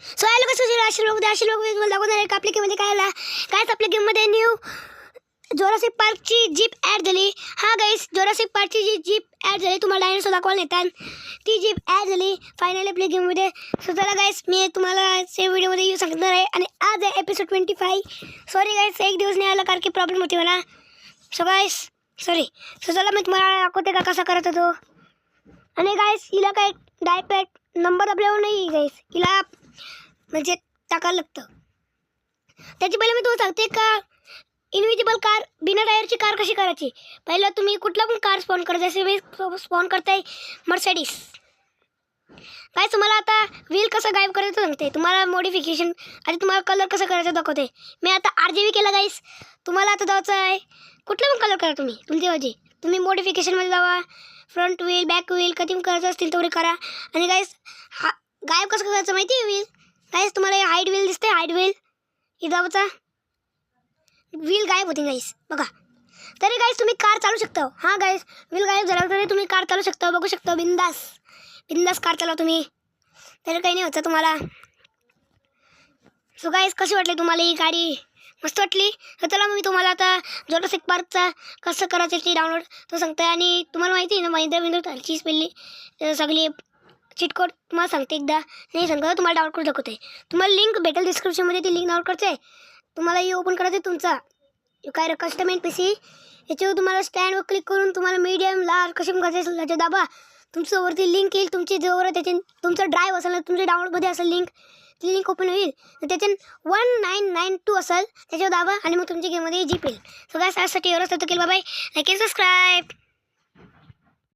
So hello कसं आशीर्वाद तुम्हाला दाखवणार आहे का आपल्या गेममध्ये काय आला कायच आपल्या गेममध्ये न्यू जोरासिक पार्कची जीप ॲड झाली. हा गाईस जोरासिक पार्कची जी जीप ॲड झाली तुम्हाला डायनोसॉर दाखवायला नेतात ती जीप ॲड झाली फायनली आपल्या गेममध्ये. सो चला गाईस मी तुम्हाला सेम व्हिडिओमध्ये येऊ सांगणार आहे आणि आज आहे एपिसोड 25. सॉरी गाईस एक दिवस नाही आला कारण की प्रॉब्लेम होती मला. So guys sorry. सो चला मी तुम्हाला दाखवते का कसा करत होतो. आणि गाईस हिला काय डायपॅड नंबर आपल्यावर नाही गाईस हिला म्हणजे टाकायला लागतं. त्याची पहिले मी तुम्हाला सांगते का इनविजिबल कार बिना टायरची कार कशी करायची. पहिलं तुम्ही कुठला पण कार स्पॉन करत जसे मी स्पॉन करताय मर्सिडीज. काय तुम्हाला आता व्हील कसं गायब करायचं सांगते तुम्हाला मॉडिफिकेशन आणि तुम्हाला कलर कसं करायचं दाखवते. मी आता RGB केला गाईस. तुम्हाला आता जायचं आहे कुठला पण कलर करा तुम्ही तुमच्या वजी तुम्ही मॉडिफिकेशनमध्ये जावा. फ्रंट व्हील बॅक व्हील कधी करायचं असतील तेवढे करा. आणि गाईस हा गायब कसं करायचं माहिती आहे व्हील गाईस तुम्हाला हाईड व्हील दिसते हाईड व्हील इदावचा व्हील गायब होती गाईस बघा. तरी गाईस तुम्ही कार चालू शकता. हां गाईस व्हील गायब झाला तरी तुम्ही कार चालू शकता बघू शकता बिंदास कार चालवा तुम्ही तरी काही नाही होतं तुम्हाला. सो गाईस कशी वाटली तुम्हाला ही गाडी मस्त वाटली. तर चला मी तुम्हाला आता जोरासिक पार्कचा कसं करायचं ती डाउनलोड तो सांगते. आणि तुम्हाला माहिती आहे ना महिंद्रा चीज पहिली सगळी चीट कोड तुम्हाला सांगते एकदा नाही सांगता तुम्हाला डाउनलोड करून दाखवते. तुम्हाला लिंक भेटेल डिस्क्रिप्शनमध्ये ती लिंक डाउनलोड करते. तुम्हाला हे ओपन करायचं तुमचा काय कस्टमाइज PC याच्यावर तुम्हाला स्टँडवर क्लिक करून तुम्हाला मीडियम लार्ज कसे करायचं त्याच्या दाबा तुमच्यावरती लिंक येईल तुमची जवळ त्याच्या तुमचा ड्राईव्ह असेल तुमच्या डाउनलोडमध्ये असेल लिंक ती लिंक ओपन होईल त्याच्यात 1992 असेल त्याच्यावर दाबा आणि मग तुमच्या गेममध्ये जीप येईल. सो गाईस आजसाठी एवढंच होतं की बाय लाईक अँड सबस्क्राईब.